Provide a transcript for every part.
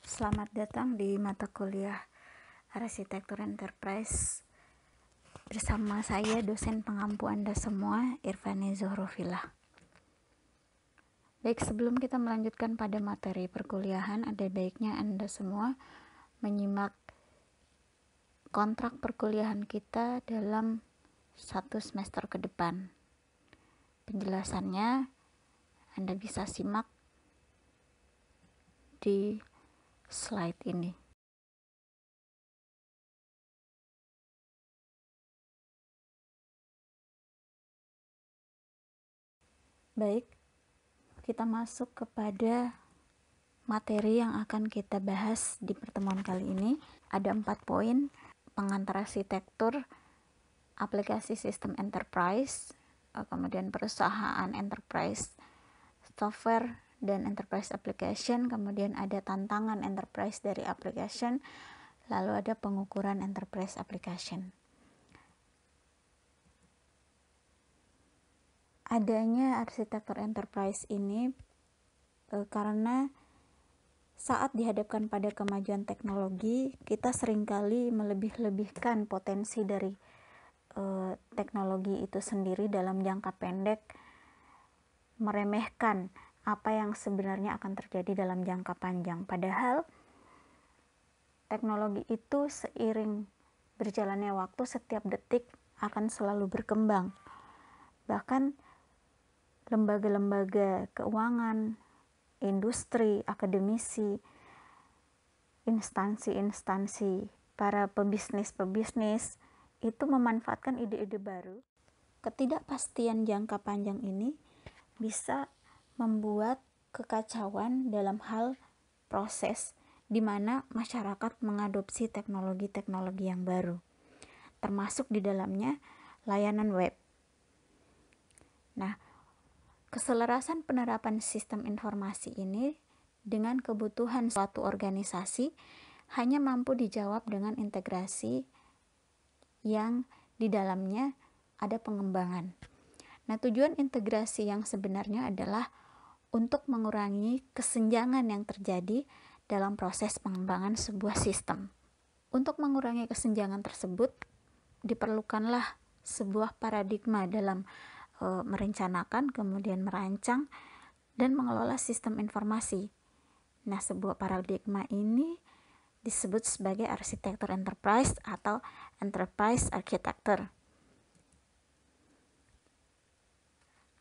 Selamat datang di mata kuliah Arsitektur Enterprise bersama saya, dosen pengampu Anda semua, Irfani Zohrofilah. Baik, sebelum kita melanjutkan pada materi perkuliahan, ada baiknya Anda semua menyimak kontrak perkuliahan kita dalam 1 semester ke depan. Penjelasannya Anda bisa simak di slide ini. Baik, kita masuk kepada materi yang akan kita bahas di pertemuan kali ini. Ada 4 poin: pengantar arsitektur, aplikasi sistem enterprise, kemudian perusahaan enterprise software dan enterprise application, kemudian ada tantangan enterprise dari application, lalu ada pengukuran enterprise application. Adanya arsitektur enterprise ini karena saat dihadapkan pada kemajuan teknologi, kita seringkali melebih-lebihkan potensi dari teknologi itu sendiri dalam jangka pendek, meremehkan apa yang sebenarnya akan terjadi dalam jangka panjang. Padahal teknologi itu seiring berjalannya waktu, setiap detik akan selalu berkembang. Bahkan lembaga-lembaga keuangan, industri, akademisi, instansi-instansi, para pebisnis itu memanfaatkan ide-ide baru. Ketidakpastian jangka panjang ini bisa membuat kekacauan dalam hal proses di mana masyarakat mengadopsi teknologi-teknologi yang baru, termasuk di dalamnya layanan web. Nah, keselarasan penerapan sistem informasi ini dengan kebutuhan suatu organisasi hanya mampu dijawab dengan integrasi yang di dalamnya ada pengembangan. Nah, tujuan integrasi yang sebenarnya adalah untuk mengurangi kesenjangan yang terjadi dalam proses pengembangan sebuah sistem. Untuk mengurangi kesenjangan tersebut, diperlukanlah sebuah paradigma dalam merencanakan, kemudian merancang, dan mengelola sistem informasi. Nah, sebuah paradigma ini disebut sebagai arsitektur enterprise atau enterprise architecture.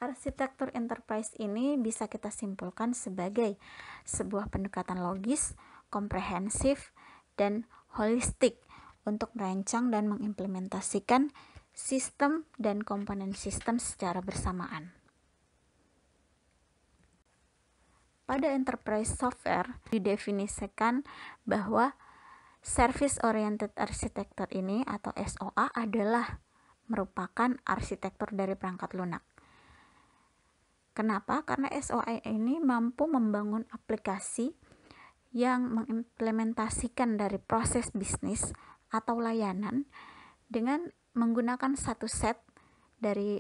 Arsitektur enterprise ini bisa kita simpulkan sebagai sebuah pendekatan logis, komprehensif, dan holistik untuk merancang dan mengimplementasikan sistem dan komponen sistem secara bersamaan. Pada enterprise software didefinisikan bahwa service oriented architecture ini atau SOA adalah merupakan arsitektur dari perangkat lunak. Kenapa? Karena SOA ini mampu membangun aplikasi yang mengimplementasikan dari proses bisnis atau layanan dengan menggunakan satu set dari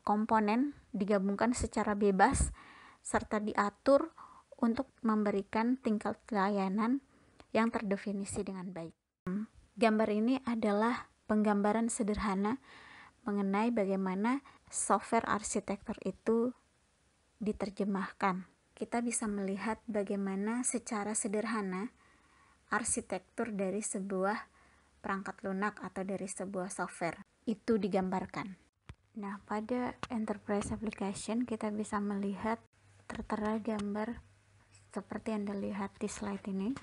komponen digabungkan secara bebas serta diatur untuk memberikan tingkat layanan yang terdefinisi dengan baik. Gambar ini adalah penggambaran sederhana mengenai bagaimana software arsitektur itu diterjemahkan. Kita bisa melihat bagaimana secara sederhana arsitektur dari sebuah perangkat lunak atau dari sebuah software itu digambarkan. Nah, pada enterprise application kita bisa melihat tertera gambar seperti yang dilihat di slide ini.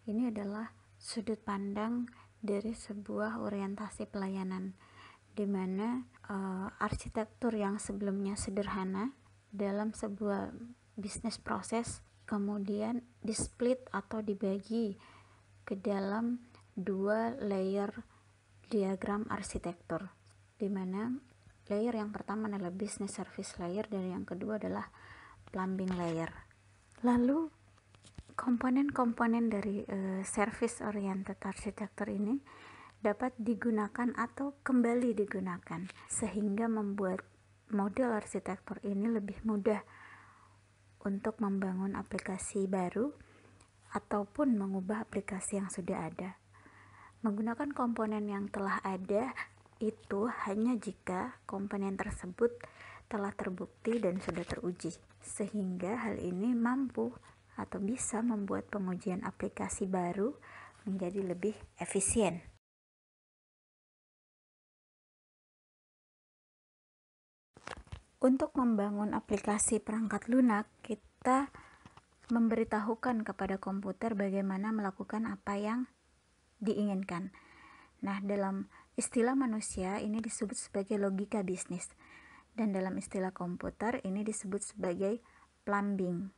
Ini adalah sudut pandang dari sebuah orientasi pelayanan, di mana arsitektur yang sebelumnya sederhana dalam sebuah bisnis proses kemudian di-split atau dibagi ke dalam 2 layer diagram arsitektur, di mana layer yang pertama adalah business service layer dan yang kedua adalah plumbing layer. Lalu komponen-komponen dari service oriented arsitektur ini dapat digunakan atau kembali digunakan sehingga membuat model arsitektur ini lebih mudah untuk membangun aplikasi baru ataupun mengubah aplikasi yang sudah ada. Menggunakan komponen yang telah ada itu hanya jika komponen tersebut telah terbukti dan sudah teruji, sehingga hal ini mampu atau bisa membuat pengujian aplikasi baru menjadi lebih efisien. Untuk membangun aplikasi perangkat lunak, kita memberitahukan kepada komputer bagaimana melakukan apa yang diinginkan. Nah, dalam istilah manusia ini disebut sebagai logika bisnis, dan dalam istilah komputer ini disebut sebagai plumbing.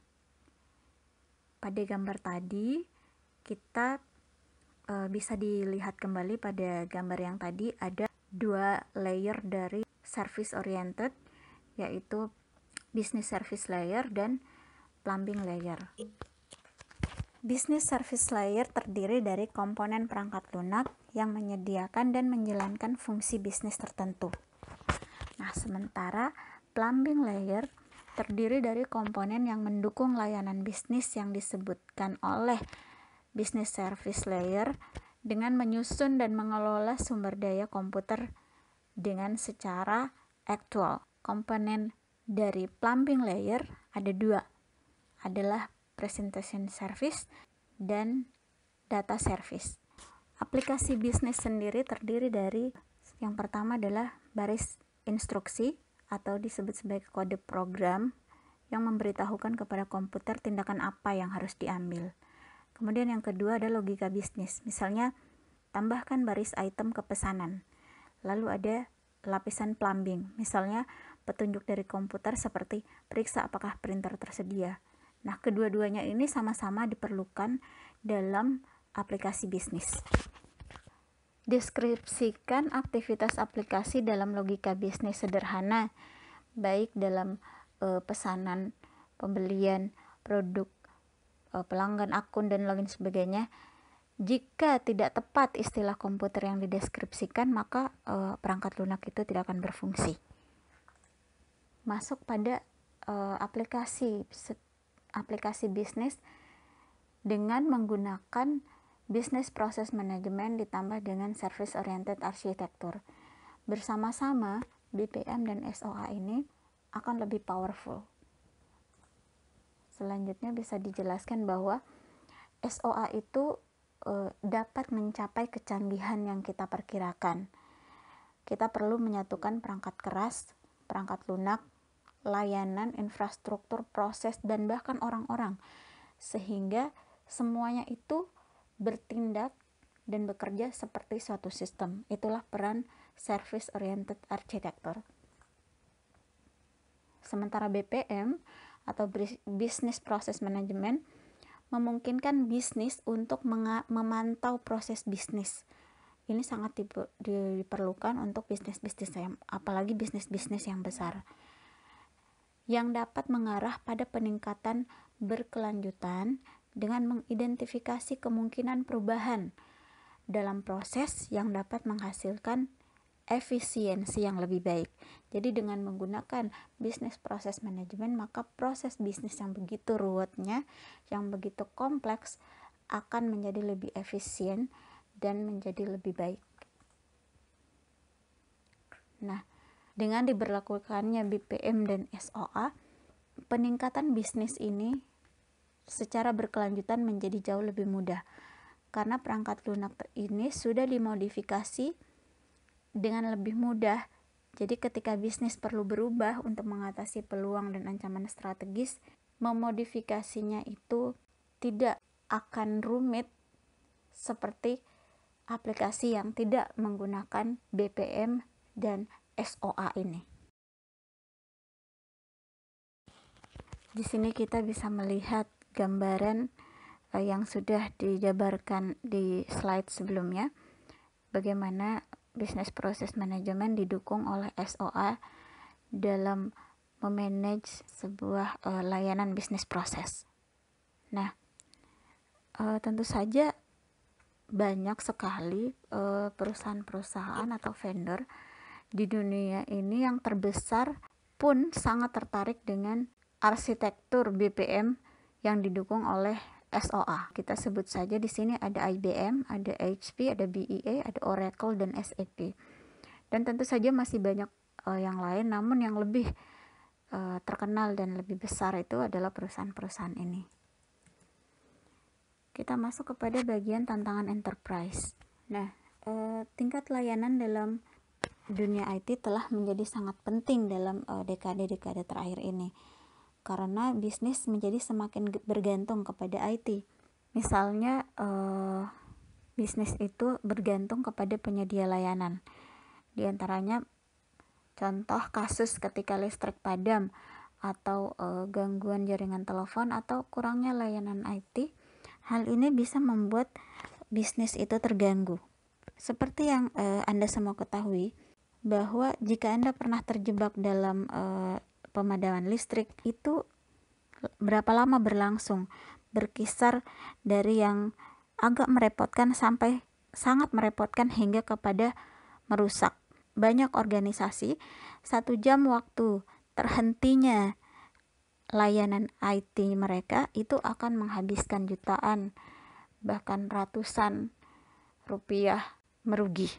Pada gambar tadi, kita bisa dilihat kembali pada gambar yang tadi ada dua layer dari service oriented, yaitu business service layer dan plumbing layer. Business service layer terdiri dari komponen perangkat lunak yang menyediakan dan menjalankan fungsi bisnis tertentu. Nah, sementara plumbing layer terdiri dari komponen yang mendukung layanan bisnis yang disebutkan oleh business service layer dengan menyusun dan mengelola sumber daya komputer dengan secara aktual. Komponen dari plumbing layer ada dua, adalah presentation service dan data service. Aplikasi bisnis sendiri terdiri dari yang pertama adalah baris instruksi atau disebut sebagai kode program yang memberitahukan kepada komputer tindakan apa yang harus diambil. Kemudian yang kedua ada logika bisnis, misalnya tambahkan baris item ke pesanan. Lalu ada lapisan plumbing, misalnya petunjuk dari komputer seperti periksa apakah printer tersedia. Nah, kedua-duanya ini sama-sama diperlukan dalam aplikasi bisnis. Deskripsikan aktivitas aplikasi dalam logika bisnis sederhana, baik dalam pesanan, pembelian, produk, pelanggan, akun, dan lain sebagainya. Jika tidak tepat istilah komputer yang dideskripsikan, maka perangkat lunak itu tidak akan berfungsi. Masuk pada aplikasi bisnis dengan menggunakan business process management ditambah dengan service oriented architecture. Bersama-sama BPM dan SOA ini akan lebih powerful. Selanjutnya bisa dijelaskan bahwa SOA itu dapat mencapai kecanggihan yang kita perkirakan. Kita perlu menyatukan perangkat keras, perangkat lunak, layanan, infrastruktur, proses, dan bahkan orang-orang, sehingga semuanya itu bertindak dan bekerja seperti suatu sistem. Itulah peran service oriented architecture. Sementara BPM atau business process management memungkinkan bisnis untuk memantau proses bisnis. Ini sangat diperlukan untuk bisnis-bisnis apalagi bisnis-bisnis yang besar, yang dapat mengarah pada peningkatan berkelanjutan dengan mengidentifikasi kemungkinan perubahan dalam proses yang dapat menghasilkan efisiensi yang lebih baik. Jadi dengan menggunakan business process management, maka proses bisnis yang begitu ruwetnya, yang begitu kompleks akan menjadi lebih efisien dan menjadi lebih baik. Nah, dengan diberlakukannya BPM dan SOA, peningkatan bisnis ini secara berkelanjutan menjadi jauh lebih mudah karena perangkat lunak ini sudah dimodifikasi dengan lebih mudah. Jadi ketika bisnis perlu berubah untuk mengatasi peluang dan ancaman strategis, memodifikasinya itu tidak akan rumit seperti aplikasi yang tidak menggunakan BPM dan SOA ini. Di sini kita bisa melihat gambaran yang sudah dijabarkan di slide sebelumnya, bagaimana business process management didukung oleh SOA dalam memanage sebuah layanan bisnis proses. Nah, tentu saja banyak sekali perusahaan-perusahaan atau vendor di dunia ini yang terbesar pun sangat tertarik dengan arsitektur BPM yang didukung oleh SOA. Kita sebut saja di sini ada IBM, ada HP, ada BEA, ada Oracle dan SAP. Dan tentu saja masih banyak yang lain, namun yang lebih terkenal dan lebih besar itu adalah perusahaan-perusahaan ini. Kita masuk kepada bagian tantangan enterprise. Nah, tingkat layanan dalam dunia IT telah menjadi sangat penting dalam dekade-dekade terakhir ini, karena bisnis menjadi semakin bergantung kepada IT. Misalnya bisnis itu bergantung kepada penyedia layanan. Di antaranya contoh kasus ketika listrik padam atau gangguan jaringan telepon atau kurangnya layanan IT, hal ini bisa membuat bisnis itu terganggu. Seperti yang Anda semua ketahui, bahwa jika Anda pernah terjebak dalam pemadaman listrik, itu berapa lama berlangsung, berkisar dari yang agak merepotkan sampai sangat merepotkan hingga kepada merusak. Banyak organisasi 1 jam waktu terhentinya layanan IT mereka itu akan menghabiskan jutaan bahkan ratusan rupiah merugi.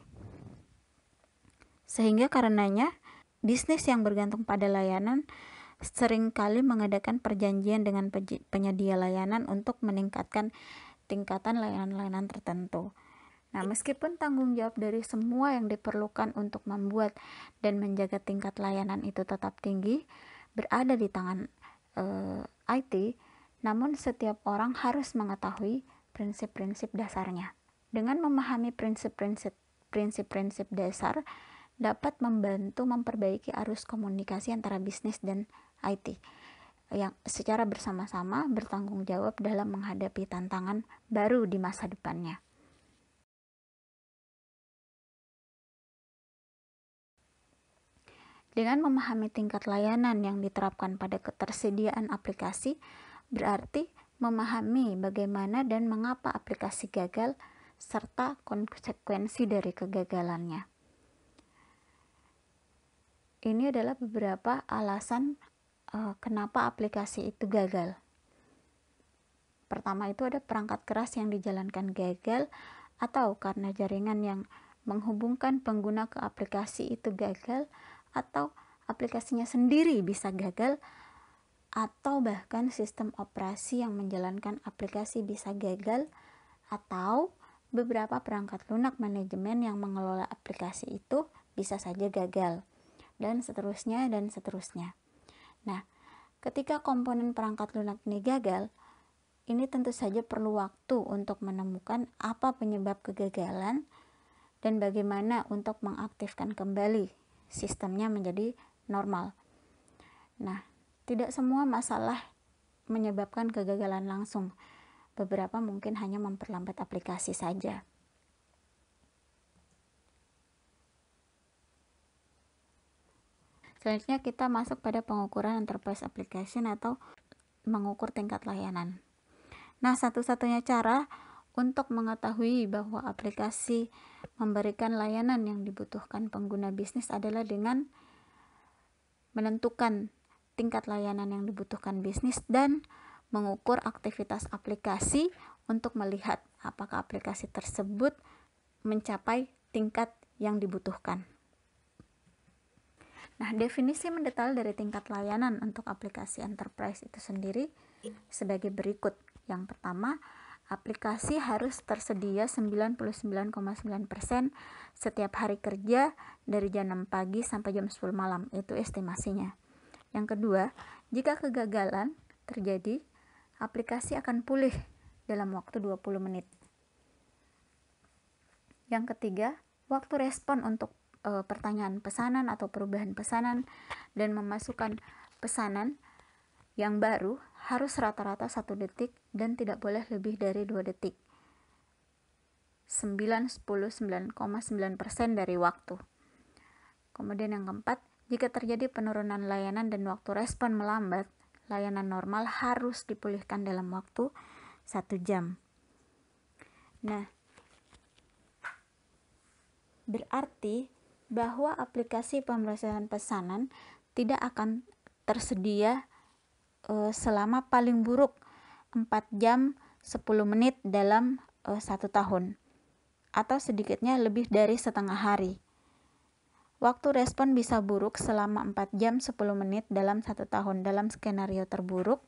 Sehingga karenanya bisnis yang bergantung pada layanan seringkali mengadakan perjanjian dengan penyedia layanan untuk meningkatkan tingkatan layanan-layanan tertentu. Nah, meskipun tanggung jawab dari semua yang diperlukan untuk membuat dan menjaga tingkat layanan itu tetap tinggi, berada di tangan IT, namun setiap orang harus mengetahui prinsip-prinsip dasarnya. Dengan memahami prinsip-prinsip dasar, dapat membantu memperbaiki arus komunikasi antara bisnis dan IT yang secara bersama-sama bertanggung jawab dalam menghadapi tantangan baru di masa depannya. Dengan memahami tingkat layanan yang diterapkan pada ketersediaan aplikasi, berarti memahami bagaimana dan mengapa aplikasi gagal, serta konsekuensi dari kegagalannya. Ini adalah beberapa alasan kenapa aplikasi itu gagal. Pertama itu ada perangkat keras yang dijalankan gagal, atau karena jaringan yang menghubungkan pengguna ke aplikasi itu gagal, atau aplikasinya sendiri bisa gagal, atau bahkan sistem operasi yang menjalankan aplikasi bisa gagal, atau beberapa perangkat lunak manajemen yang mengelola aplikasi itu bisa saja gagal, dan seterusnya dan seterusnya. Nah, ketika komponen perangkat lunak ini gagal, ini tentu saja perlu waktu untuk menemukan apa penyebab kegagalan dan bagaimana untuk mengaktifkan kembali sistemnya menjadi normal. Nah, tidak semua masalah menyebabkan kegagalan langsung. Beberapa mungkin hanya memperlambat aplikasi saja. Selanjutnya kita masuk pada pengukuran enterprise application atau mengukur tingkat layanan. Nah, satu-satunya cara untuk mengetahui bahwa aplikasi memberikan layanan yang dibutuhkan pengguna bisnis adalah dengan menentukan tingkat layanan yang dibutuhkan bisnis dan mengukur aktivitas aplikasi untuk melihat apakah aplikasi tersebut mencapai tingkat yang dibutuhkan. Nah, definisi mendetail dari tingkat layanan untuk aplikasi enterprise itu sendiri sebagai berikut. Yang pertama, aplikasi harus tersedia 99,9% setiap hari kerja dari jam 6 pagi sampai jam 10 malam. Itu estimasinya. Yang kedua, jika kegagalan terjadi, aplikasi akan pulih dalam waktu 20 menit. Yang ketiga, waktu respon untuk pertanyaan pesanan atau perubahan pesanan dan memasukkan pesanan yang baru harus rata-rata 1 detik dan tidak boleh lebih dari 2 detik. 9,9% dari waktu. Kemudian yang keempat, jika terjadi penurunan layanan dan waktu respon melambat, layanan normal harus dipulihkan dalam waktu 1 jam. Nah, berarti bahwa aplikasi pemrosesan pesanan tidak akan tersedia selama paling buruk 4 jam 10 menit dalam 1 tahun, atau sedikitnya lebih dari setengah hari. Waktu respon bisa buruk selama 4 jam 10 menit dalam 1 tahun. Dalam skenario terburuk,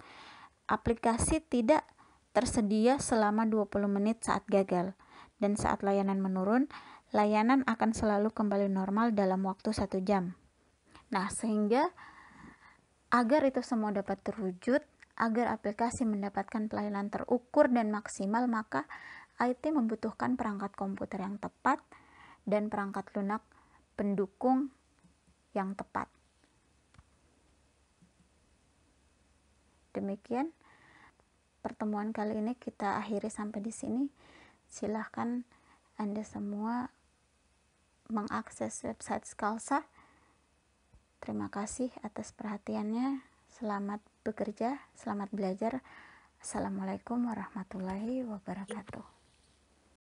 aplikasi tidak tersedia selama 20 menit saat gagal. Dan saat layanan menurun, layanan akan selalu kembali normal dalam waktu 1 jam. Nah, sehingga agar itu semua dapat terwujud, agar aplikasi mendapatkan pelayanan terukur dan maksimal, maka IT membutuhkan perangkat komputer yang tepat dan perangkat lunak pendukung yang tepat. Demikian pertemuan kali ini, kita akhiri sampai di sini. Silahkan Anda semua mengakses website Skalsa. Terima kasih atas perhatiannya. Selamat bekerja, selamat belajar. Assalamualaikum warahmatullahi wabarakatuh.